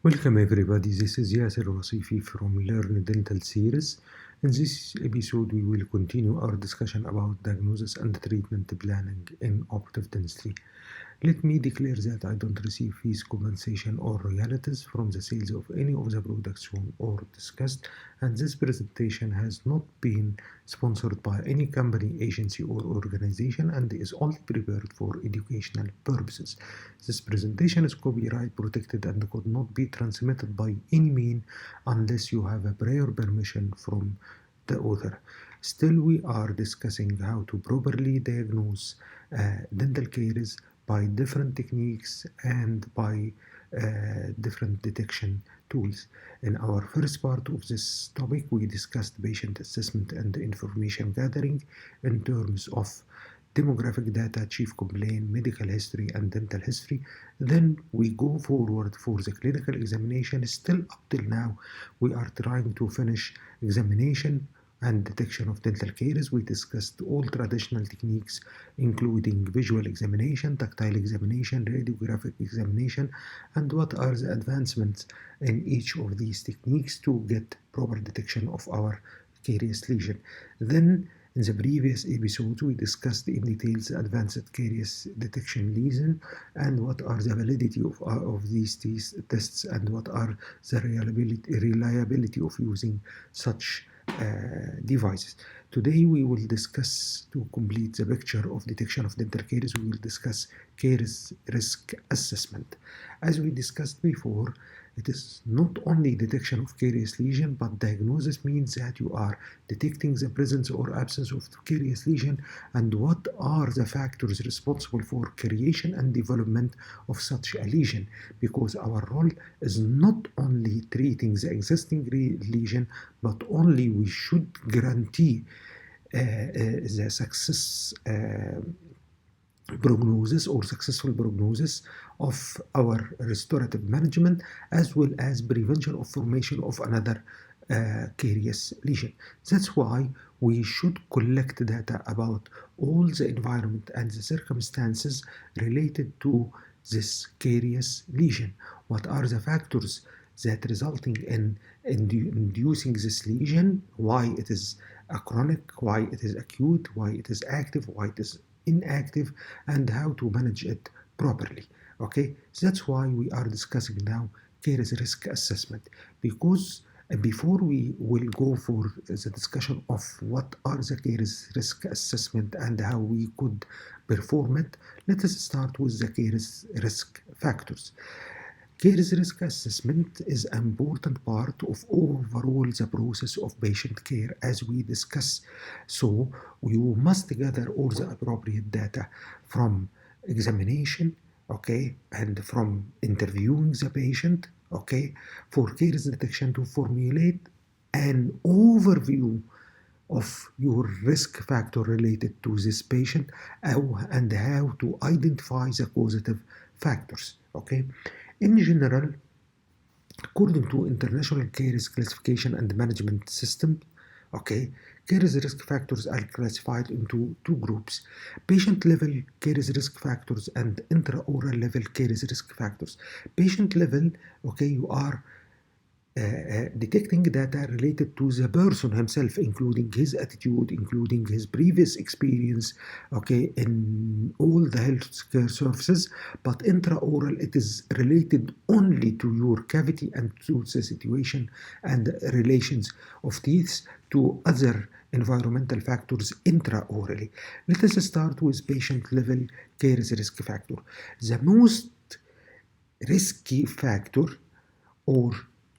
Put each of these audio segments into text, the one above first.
Welcome everybody, this is Yasser Wasifi from Learn Dental series. In this episode we will continue our discussion about diagnosis and treatment planning in operative dentistry. Let me declare that I don't receive fees, compensation or royalties from the sales of any of the products shown or discussed, and this presentation has not been sponsored by any company, agency or organization and is only prepared for educational purposes. This presentation is copyright protected and could not be transmitted by any means unless you have a prior permission from the author. Still, we are discussing how to properly diagnose dental caries by different techniques and by different detection tools. In our first part of this topic, we discussed patient assessment and information gathering in terms of demographic data, chief complaint, medical history, and dental history. Then we go forward for the clinical examination. Still up till now, we are trying to finish examination and detection of dental caries. We discussed all traditional techniques, including visual examination, tactile examination, radiographic examination, and what are the advancements in each of these techniques to get proper detection of our caries lesion. Then in the previous episode, we discussed in details the advanced caries detection lesion and what are the validity of these tests and what are the reliability of using such devices. Today we will discuss, to complete the picture of detection of dental caries, we will discuss caries risk assessment. As we discussed before, it is not only detection of caries lesion, but diagnosis means that you are detecting the presence or absence of caries lesion and what are the factors responsible for creation and development of such a lesion, because our role is not only treating the existing lesion, but only we should guarantee the successful prognosis of our restorative management, as well as prevention of formation of another caries lesion. That's why we should collect data about all the environment and the circumstances related to this caries lesion. What are the factors that resulting in inducing this lesion, why it is a chronic, why it is acute, why it is active, why it is inactive, and how to manage it properly. Okay, so that's why we are discussing now caries risk assessment, because before we will go for the discussion of what are the caries risk assessment and how we could perform it, let us start with the caries risk factors. Caries risk assessment is an important part of overall the process of patient care, as we discuss. So you must gather all the appropriate data from examination, okay, and from interviewing the patient, okay, for caries detection to formulate an overview of your risk factor related to this patient and how to identify the causative factors, okay. In general, according to International Caries Classification and Management System, okay, caries risk factors are classified into two groups: patient-level caries risk factors and intraoral level caries risk factors. Patient level, okay, you are detecting data related to the person himself, including his attitude, including his previous experience, okay, in all the healthcare services. But intraoral, it is related only to your cavity and to the situation and relations of teeth to other environmental factors intraorally. Let us start with patient level caries risk factor. The most risky factor, or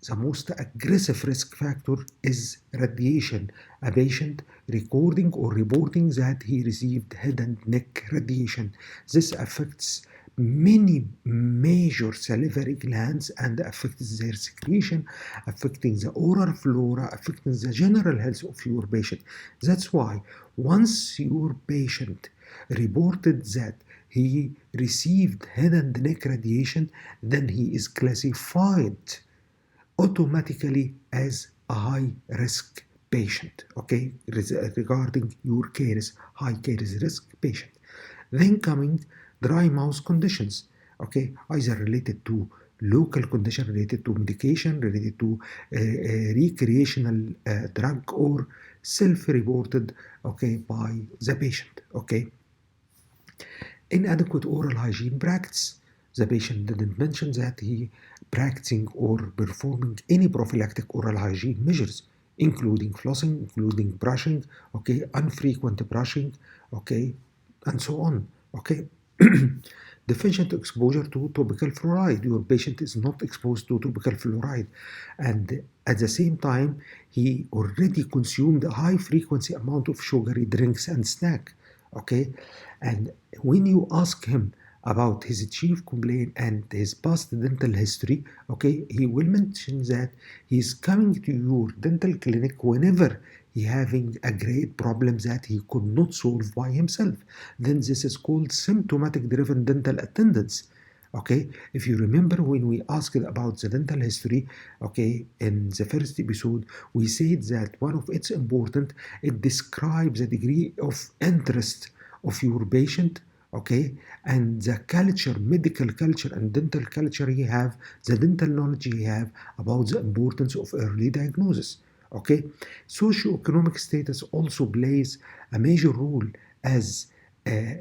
the most aggressive risk factor, is radiation. A patient recording or reporting that he received head and neck radiation. This affects many major salivary glands and affects their secretion, affecting the oral flora, affecting the general health of your patient. That's why once your patient reported that he received head and neck radiation, then he is classified automatically as a high risk patient, okay, regarding your caries, high caries risk patient. Then coming dry mouth conditions, okay, either related to local condition related to medication, related to recreational drug, or self-reported, okay, by the patient, okay. Inadequate oral hygiene practice. The patient didn't mention that he practicing or performing any prophylactic oral hygiene measures, including flossing, including brushing, okay, infrequent brushing, okay, and so on, okay. Deficient exposure to topical fluoride. Your patient is not exposed to topical fluoride, and at the same time, he already consumed a high frequency amount of sugary drinks and snack, okay. And when you ask him about his chief complaint and his past dental history, okay, he will mention that he's coming to your dental clinic whenever he having a great problem that he could not solve by himself. Then this is called symptomatic driven dental attendance. Okay, if you remember when we asked about the dental history, okay, in the first episode, we said that one of its important, it describes the degree of interest of your patient, okay, and the culture, medical culture and dental culture he have, the dental knowledge he have about the importance of early diagnosis, okay. Socioeconomic status also plays a major role, as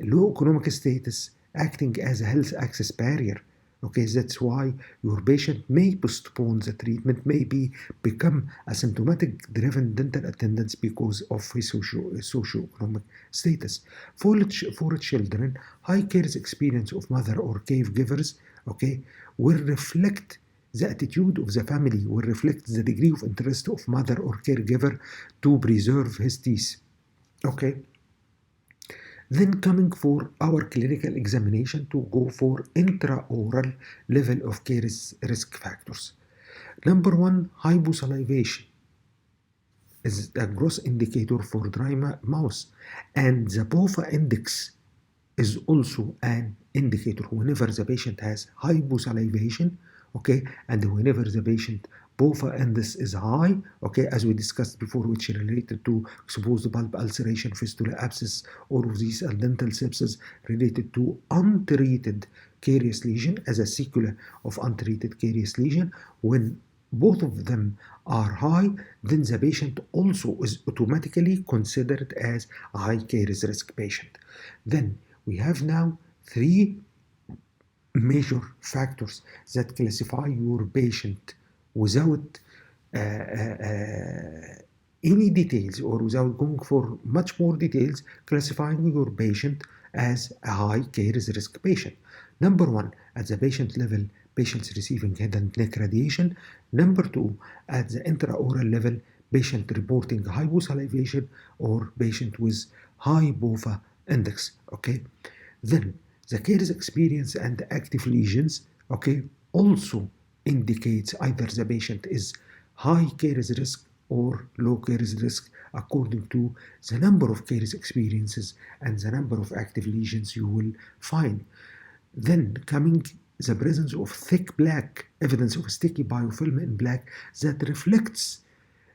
low economic status acting as a health access barrier. Okay, that's why your patient may postpone the treatment, maybe become a symptomatic driven dental attendance because of his socioeconomic status. For children, high cares experience of mother or caregivers, okay, will reflect the attitude of the family, will reflect the degree of interest of mother or caregiver to preserve his teeth. Okay. Then coming for our clinical examination to go for intraoral level of caries risk factors. Number one, hyposalivation is a gross indicator for dry mouth, and the BOFA index is also an indicator whenever the patient has hyposalivation, okay, and whenever the patient BOFA index is high, okay, as we discussed before, which related to exposed bulb ulceration, fistula, abscess, all of these are dental sepsis related to untreated caries lesion as a sequela of untreated caries lesion. When both of them are high, then the patient also is automatically considered as a high caries risk patient. Then we have now three major factors that classify your patient without any details, or without going for much more details, classifying your patient as a high caries risk patient. Number one, at the patient level, patients receiving head and neck radiation. Number two, at the intraoral level, patient reporting hyposalivation or patient with high BOFA index, okay. Then the caries experience and active lesions, okay, also indicates either the patient is high caries risk or low caries risk according to the number of caries experiences and the number of active lesions you will find. Then coming the presence of thick plaque, evidence of sticky biofilm in plaque that reflects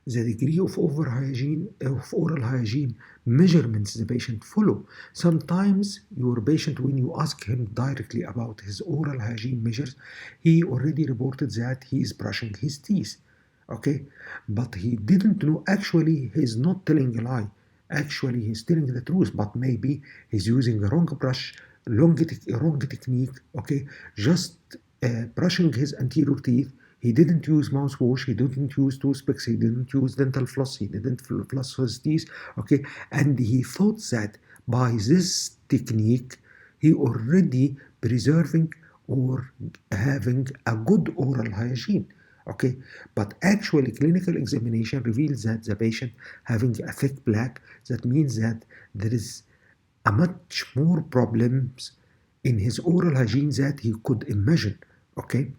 the degree of oral hygiene measurements the patient follow. Sometimes your patient, when you ask him directly about his oral hygiene measures, he already reported that he is brushing his teeth, okay, but he didn't know. Actually, he's not telling a lie. Actually, he's telling the truth, but maybe he's using a wrong brush, wrong technique, okay, just brushing his anterior teeth. He didn't use mouthwash, he didn't use toothpicks, he didn't use dental floss, he didn't floss his teeth, okay, and he thought that by this technique he already preserving or having a good oral hygiene, okay, but actually clinical examination reveals that the patient having a thick plaque. That means that there is a much more problems in his oral hygiene that he could imagine, okay.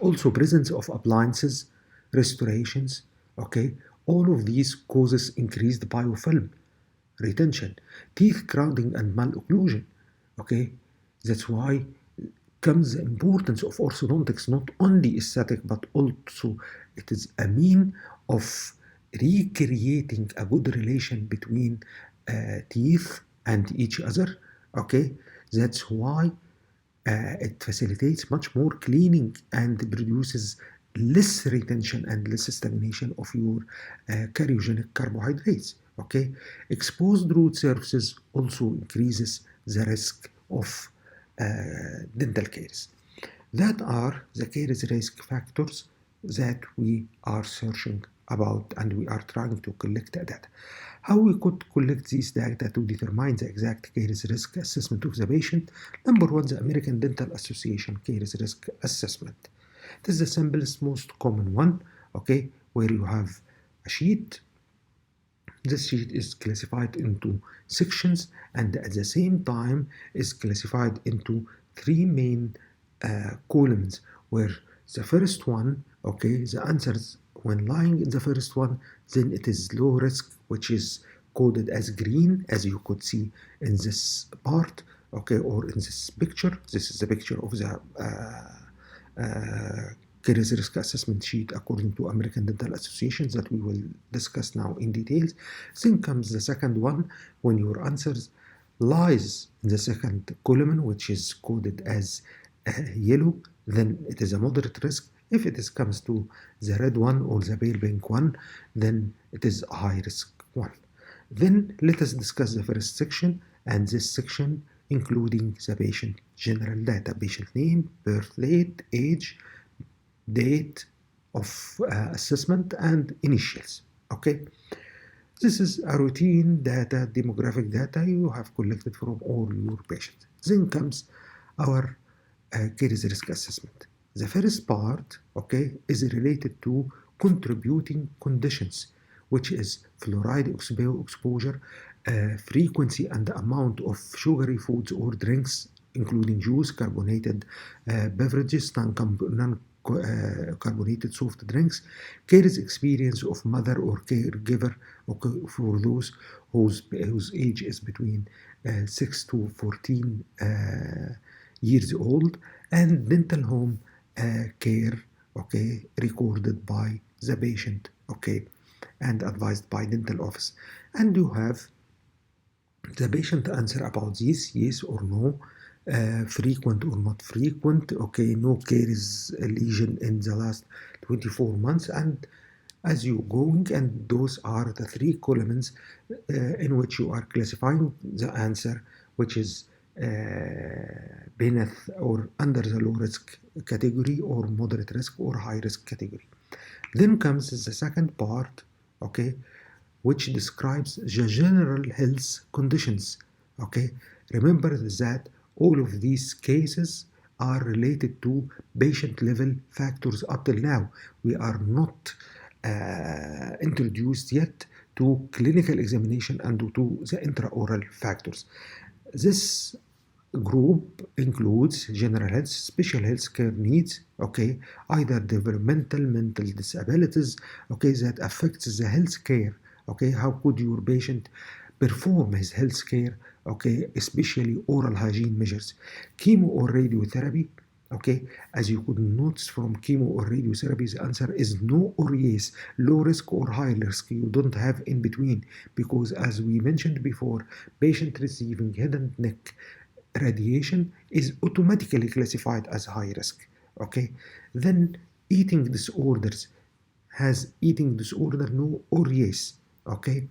Also presence of appliances, restorations, okay, all of these causes increased biofilm retention, teeth crowding and malocclusion, okay. That's why comes the importance of orthodontics, not only aesthetic but also it is a mean of recreating a good relation between teeth and each other, okay. That's why It facilitates much more cleaning and produces less retention and less stagnation of your cariogenic carbohydrates. Okay, exposed root surfaces also increases the risk of dental caries. That are the caries risk factors that we are searching about and we are trying to collect data. How we could collect these data to determine the exact caries risk assessment of the patient? Number one, the American Dental Association caries risk assessment. This is the simplest, most common one, okay, where you have a sheet. This sheet is classified into sections and at the same time is classified into three main columns, where the first one, okay, the answers when lying in the first one, then it is low risk, which is coded as green, as you could see in this part, okay, or in this picture. This is the picture of the caries risk assessment sheet according to American Dental Association that we will discuss now in details. Then comes the second one, when your answers lies in the second column, which is coded as yellow, then it is a moderate risk. If it comes to the red one or the pale pink one, then it is a high risk one. Then let us discuss the first section, and this section including the patient general data: patient name, birth date, age, date of assessment, and initials. Okay, this is a routine data, demographic data you have collected from all your patients. Then comes our caries risk assessment. The first part, okay, is related to contributing conditions, which is fluoride exposure, frequency and amount of sugary foods or drinks, including juice, carbonated beverages, non-carbonated soft drinks, caries experience of mother or caregiver, okay, for those whose age is between 6 to 14 years old, and dental home care, okay, recorded by the patient, okay, and advised by dental office. And you have the patient answer about this, yes or no, frequent or not frequent, okay, no caries lesion in the last 24 months, and as you going, and those are the three columns in which you are classifying the answer, which is beneath or under the low risk category or moderate risk or high risk category. Then comes the second part, okay, which describes the general health conditions. Okay, remember that all of these cases are related to patient level factors up till now. We are not introduced yet to clinical examination and to the intraoral factors. This group includes general health, special health care needs, okay, either developmental, mental disabilities, okay, that affects the health care, okay, how could your patient perform his health care, okay, especially oral hygiene measures, chemo or radiotherapy, okay, as you could notice from chemo or radiotherapy, the answer is no or yes, low risk or high risk. You don't have in between, because as we mentioned before, patient receiving head and neck radiation is automatically classified as high risk. Okay, then eating disorders, has eating disorder no or yes. Okay,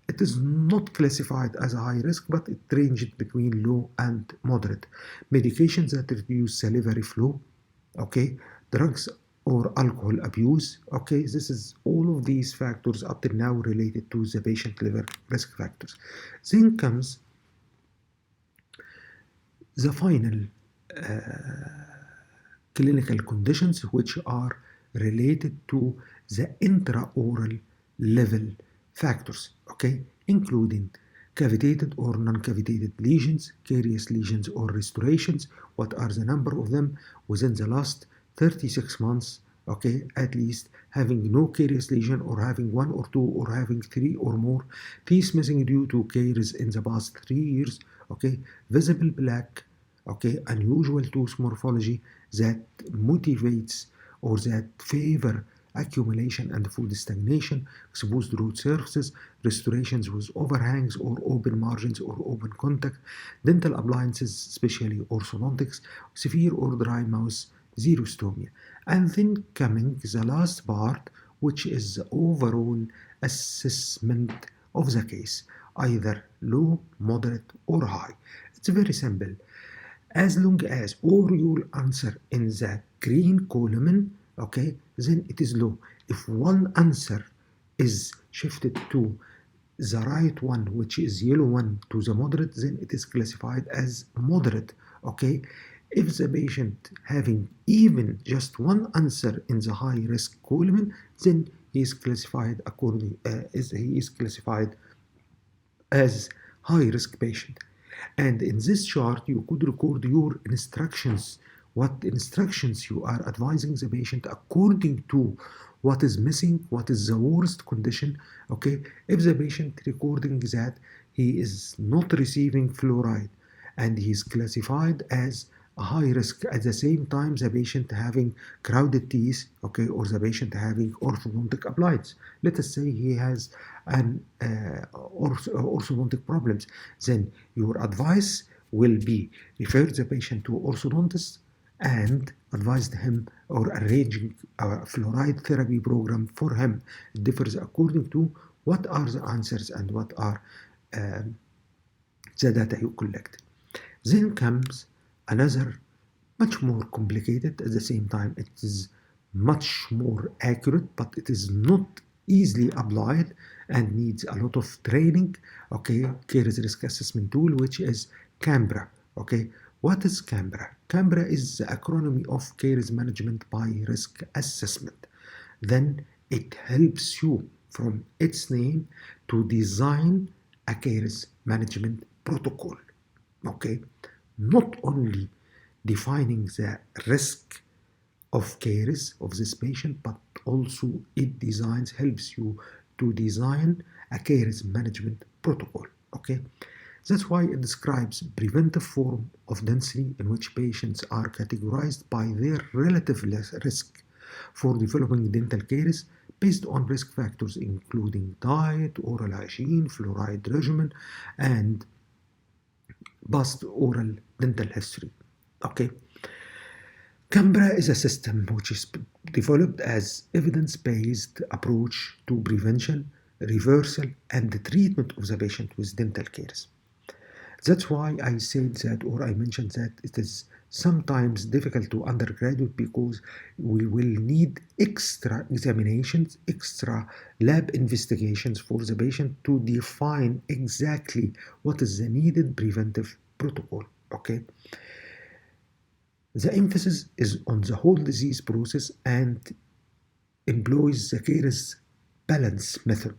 it is not classified as a high risk, but it ranged between low and moderate. Medications that reduce salivary flow, okay, drugs or alcohol abuse, okay, this is all of these factors up to now related to the patient level risk factors. Then comes the final clinical conditions, which are related to the intraoral level factors, okay, including cavitated or non-cavitated lesions, carious lesions or restorations, what are the number of them within the last 36 months, okay, at least having no carious lesion or having one or two or having three or more, teeth missing due to caries in the past 3 years, okay, visible plaque, okay, unusual tooth morphology that motivates or that favor accumulation and food stagnation, exposed root surfaces, restorations with overhangs or open margins or open contact, dental appliances, especially orthodontics, severe or dry mouth, xerostomia. And then coming the last part, which is the overall assessment of the case, either low, moderate, or high. It's very simple. As long as all your answer in the green column, okay, then it is low. If one answer is shifted to the right one, which is yellow one, to the moderate, then it is classified as moderate, okay. If the patient having even just one answer in the high risk column, then he is classified as high risk patient. And in this chart, you could record your instructions, what instructions you are advising the patient according to what is missing, what is the worst condition, okay? If the patient recording that he is not receiving fluoride and he is classified as a high risk, at the same time the patient having crowded teeth, okay, or the patient having orthodontic appliance. Let us say he has an orthodontic problems, then your advice will be refer the patient to orthodontist and advised him or arranging a fluoride therapy program for him. It differs according to what are the answers and what are the data you collect. Then comes another much more complicated. At the same time, it is much more accurate, but it is not easily applied and needs a lot of training, okay, Caries risk assessment tool, which is CAMBRA, okay. What is CAMBRA? CAMBRA is the acronym of Caries management by risk assessment. Then it helps you from its name to design a Caries management protocol, okay. Not only defining the risk of caries of this patient, but also it helps you to design a caries management protocol, okay. That's why it describes preventive form of dentistry in which patients are categorized by their relative risk for developing dental caries based on risk factors including diet, oral hygiene, fluoride regimen, and past oral dental history, okay. CAMBRA is a system which is developed as evidence-based approach to prevention, reversal, and the treatment of the patient with dental caries. That's why I said that, or I mentioned that it is sometimes difficult to undergraduate because we will need extra examinations, extra lab investigations for the patient to define exactly what is the needed preventive protocol, okay? The emphasis is on the whole disease process and employs the Caries balance method,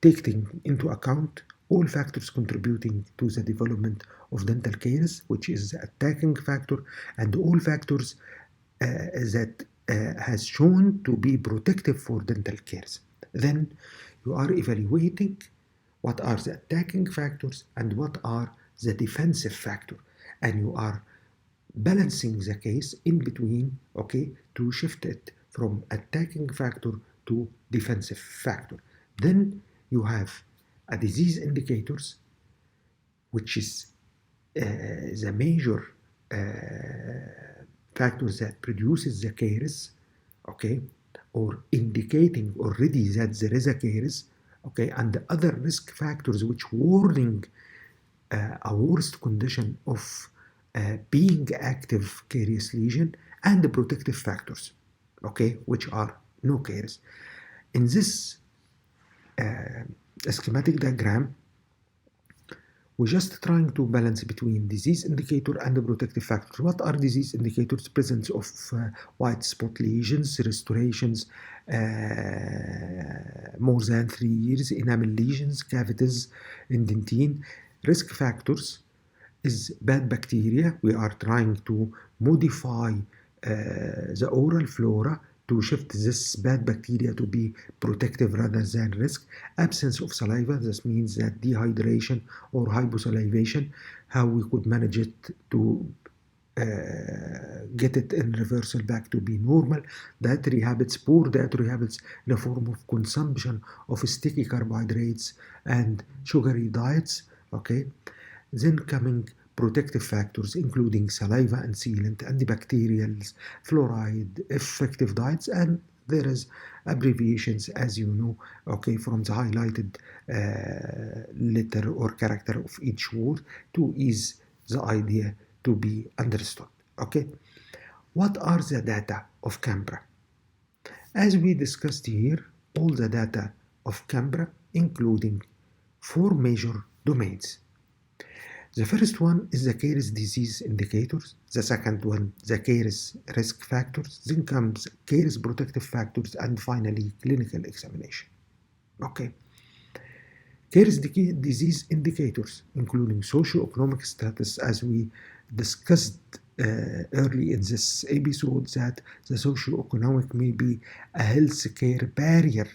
taking into account all factors contributing to the development of dental caries, which is the attacking factor, and all factors that has shown to be protective for dental caries. Then you are evaluating what are the attacking factors and what are the defensive factor, and you are balancing the case in between, okay, to shift it from attacking factor to defensive factor. Then you have a disease indicators, which is the major factors that produces the caries, okay, or indicating already that there is a caries, okay, and the other risk factors which warning a worst condition of being active caries lesion, and the protective factors, okay, which are no caries. In this schematic diagram, we're just trying to balance between disease indicator and the protective factors. What are disease indicators? Presence of white spot lesions, restorations more than 3 years, enamel lesions, cavities, indentine. Risk factors is bad bacteria. We are trying to modify the oral flora to shift this bad bacteria to be protective rather than risk. Absence of saliva, this means that dehydration or hyposalivation, how we could manage it to get it in reversal back to be normal. Dietary habits, poor dietary habits in the form of consumption of sticky carbohydrates and sugary diets, okay? Then coming protective factors including saliva and sealant, antibacterials, fluoride, effective diets, and there is abbreviations, as you know, okay, from the highlighted letter or character of each word to ease the idea to be understood. Okay, what are the data of Canberra? As we discussed here, all the data of Canberra, including four major domains. The first one is the Caries disease indicators. The second one, the Caries risk factors. Then comes Caries protective factors, and finally, clinical examination. Okay. Caries disease indicators, including socioeconomic status, as we discussed early in this episode, that the socioeconomic may be a healthcare barrier,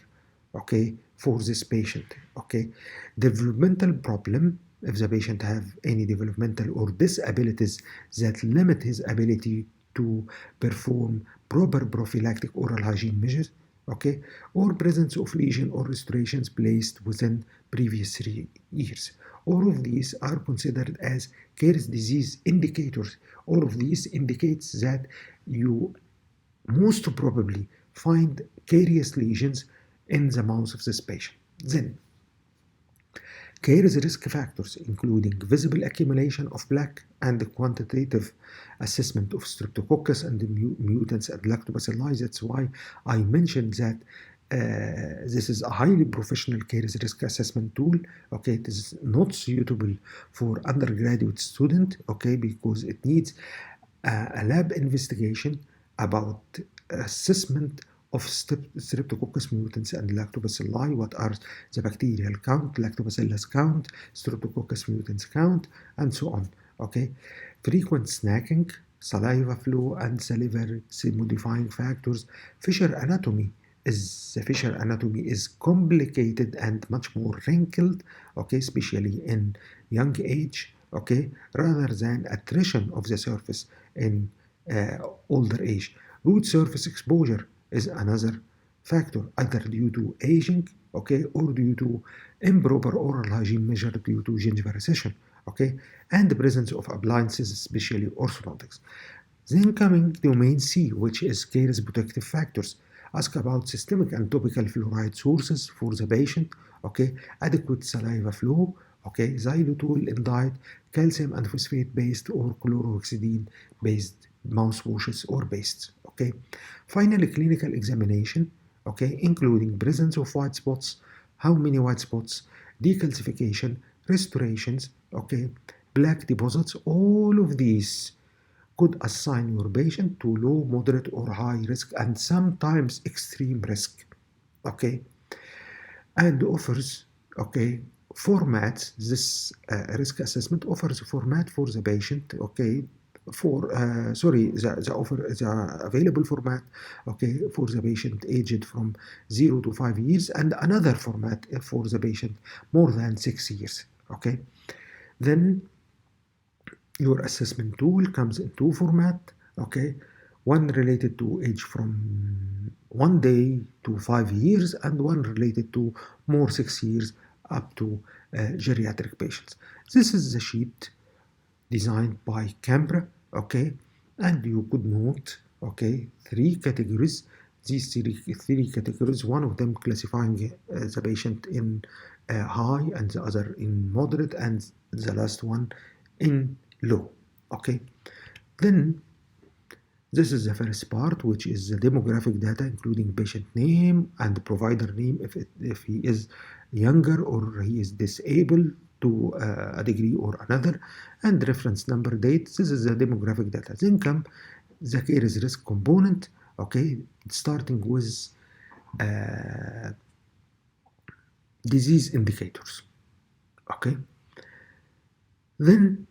okay, for this patient. Okay, developmental problem, if the patient have any developmental or disabilities that limit his ability to perform proper prophylactic oral hygiene measures, okay, or presence of lesion or restorations placed within previous 3 years. All of these are considered as Caries disease indicators. All of these indicates that you most probably find carious lesions in the mouth of this patient. Then, Caries risk factors, including visible accumulation of plaque and quantitative assessment of streptococcus and mutants and lactobacilli. That's why I mentioned that this is a highly professional Caries risk assessment tool. Okay, it is not suitable for undergraduate student. Okay, because it needs a lab investigation about assessment of streptococcus mutants and lactobacilli. What are the bacterial count, lactobacillus count, streptococcus mutants count, and so on. Okay, frequent snacking, saliva flow, and salivary modifying factors. Fissure anatomy is complicated and much more wrinkled. Okay, especially in young age. Okay, rather than attrition of the surface in older age. Root surface exposure is another factor, either due to aging, okay, or due to improper oral hygiene measure due to gingival recession, okay, and the presence of appliances, especially orthodontics. Then coming domain C, which is Caries protective factors. Ask about systemic and topical fluoride sources for the patient, okay, adequate saliva flow, okay, xylitol in diet, calcium and phosphate based or chlorhexidine based mouthwashes or pastes. Okay, finally, clinical examination, okay, including presence of white spots, how many white spots, decalcification, restorations, okay, plaque deposits. All of these could assign your patient to low, moderate, or high risk, and sometimes extreme risk. Okay, and offers, okay, formats. This risk assessment offers a format for the patient, okay, for the available format, okay, for the patient aged from 0 to 5 years, and another format for the patient more than 6 years. Okay, then your assessment tool comes in two format. Okay, one related to age from 1 day to 5 years, and one related to more 6 years up to geriatric patients. This is the sheet designed by Canberra, okay, and you could note, okay, three categories. These three categories, one of them classifying the patient in high, and the other in moderate, and the last one in low. Okay, then this is the first part, which is the demographic data, including patient name and provider name if he is younger or he is disabled to a degree or another, and reference number date. This is the demographic data. Then come the Caries risk component, okay, starting with disease indicators. Okay, then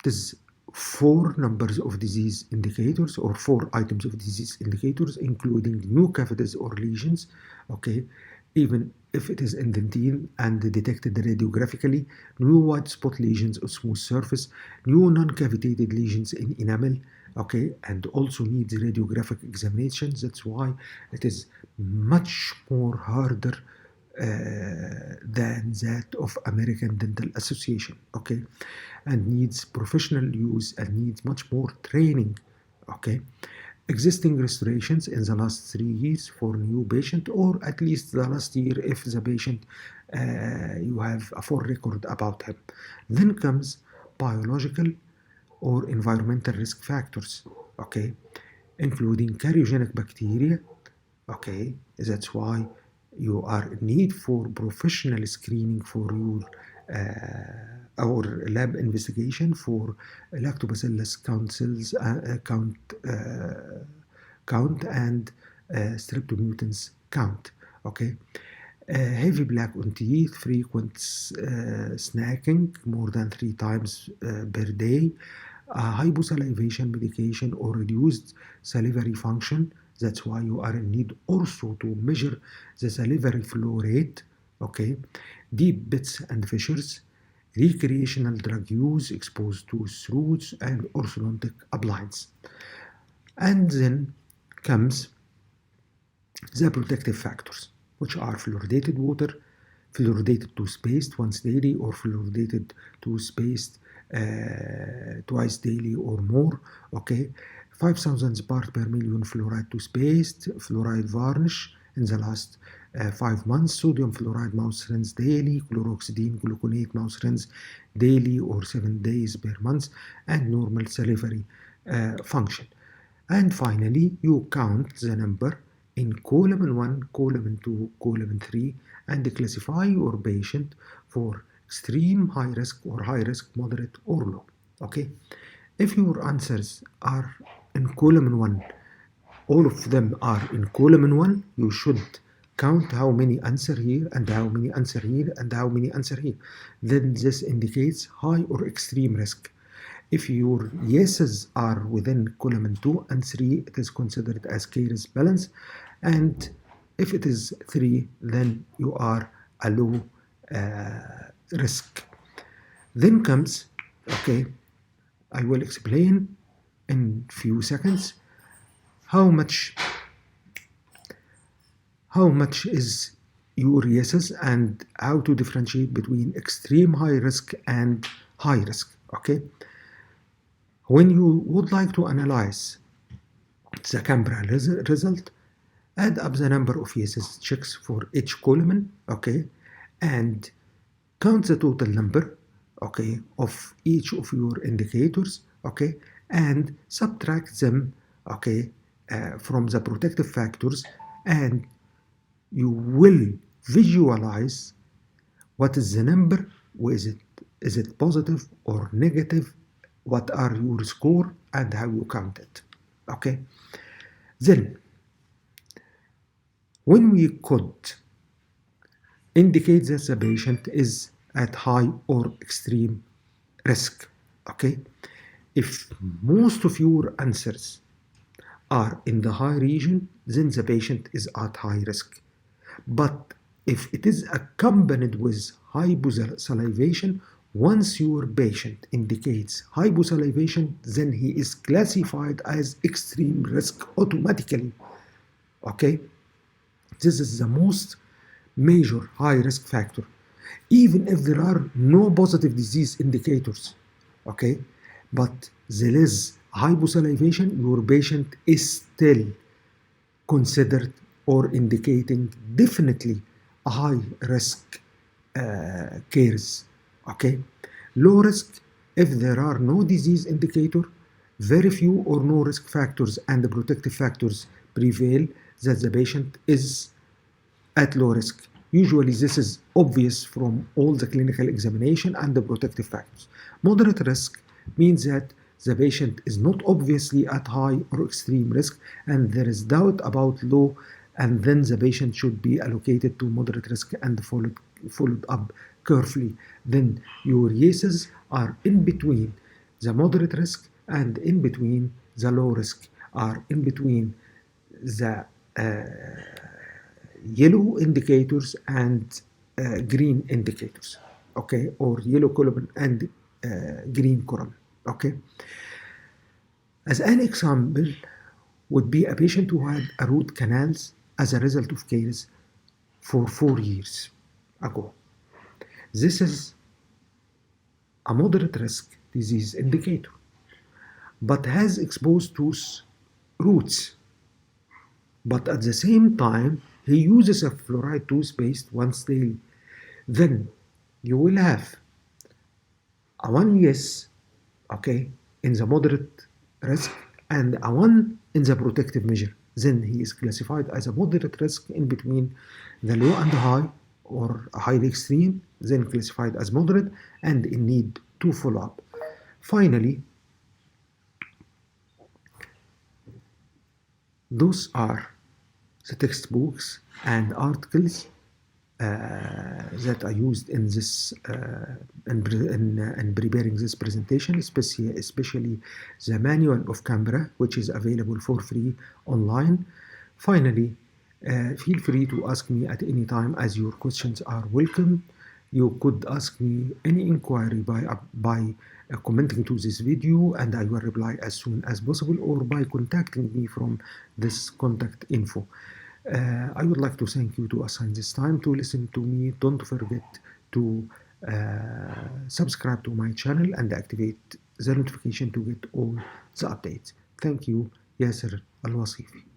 there's four numbers of disease indicators, or four items of disease indicators, including new cavities or lesions, okay, even if it is indentine and detected radiographically, new white spot lesions of smooth surface, new non-cavitated lesions in enamel, okay, and also needs radiographic examinations. That's why it is much more harder than that of American Dental Association, okay, and needs professional use and needs much more training, okay. Existing restorations in the last 3 years for new patient, or at least the last year if the patient you have a full record about him. Then comes biological or environmental risk factors, okay, including cariogenic bacteria, okay. That's why you are in need for professional screening for your our lab investigation for lactobacillus count and streptomutans count, okay. Heavy black on teeth, frequent snacking more than 3 times per day, hyposalivation medication or reduced salivary function. That's why you are in need also to measure the salivary flow rate, okay. Deep bits and fissures, recreational drug use, exposed to roots and orthodontic appliance. And then comes the protective factors, which are fluoridated water, fluoridated toothpaste once daily, or fluoridated toothpaste twice daily or more, okay. 5,000 parts per million fluoride toothpaste, fluoride varnish in the last 5 months, sodium fluoride mouth rinse daily, chloroxidine gluconate mouth rinse daily or 7 days per month, and normal salivary function. And finally, you count the number in column 1, column 2, column 3, and classify your patient for extreme high risk or high risk, moderate or low, okay. If your answers are in column 1, all of them are in column 1, you should count how many answer here and how many answer here and how many answer here. Then this indicates high or extreme risk. If your yeses are within column 2 and 3, it is considered as Caries balance, and if it is 3, then you are a low risk. Then comes, okay, I will explain in few seconds how much is your yeses and how to differentiate between extreme high risk and high risk, okay. When you would like to analyze the Canberra result, add up the number of yeses checks for each column, okay, and count the total number, okay, of each of your indicators, okay, and subtract them, okay, from the protective factors, and you will visualize what is the number, is it positive or negative, what are your score, and how you count it, okay. Then when we could indicate that the patient is at high or extreme risk, okay, if most of your answers are in the high region, then the patient is at high risk. But if it is accompanied with hyposalivation, once your patient indicates hyposalivation, then he is classified as extreme risk automatically, okay. This is the most major high risk factor, even if there are no positive disease indicators, okay. But there is hyposalivation, your patient is still considered or indicating definitely a high risk caries, okay. Low risk, if there are no disease indicator, very few or no risk factors and the protective factors prevail, that the patient is at low risk. Usually this is obvious from all the clinical examination and the protective factors. Moderate risk means that the patient is not obviously at high or extreme risk and there is doubt about low, and then the patient should be allocated to moderate risk and followed up carefully. Then your yeses are in between the moderate risk and in between the low risk, are in between the yellow indicators and green indicators, okay, or yellow column and green column, okay. As an example would be a patient who had a root canals as a result of caries for 4 years ago. This is a moderate risk disease indicator, but has exposed tooth roots. But at the same time, he uses a fluoride toothpaste once daily. Then you will have a 1 yes, okay, in the moderate risk and a 1 in the protective measure. Then he is classified as a moderate risk in between the low and high or highly extreme, then classified as moderate and in need to follow up. Finally, those are the textbooks and articles that I used in this in preparing this presentation, especially the manual of Canberra, which is available for free online. Finally, feel free to ask me at any time, as your questions are welcome. You could ask me any inquiry by commenting to this video, and I will reply as soon as possible, or by contacting me from this contact info. I would like to thank you to assign this time to listen to me. Don't forget to subscribe to my channel and activate the notification to get all the updates. Thank you. Yasser Al-Wasifi.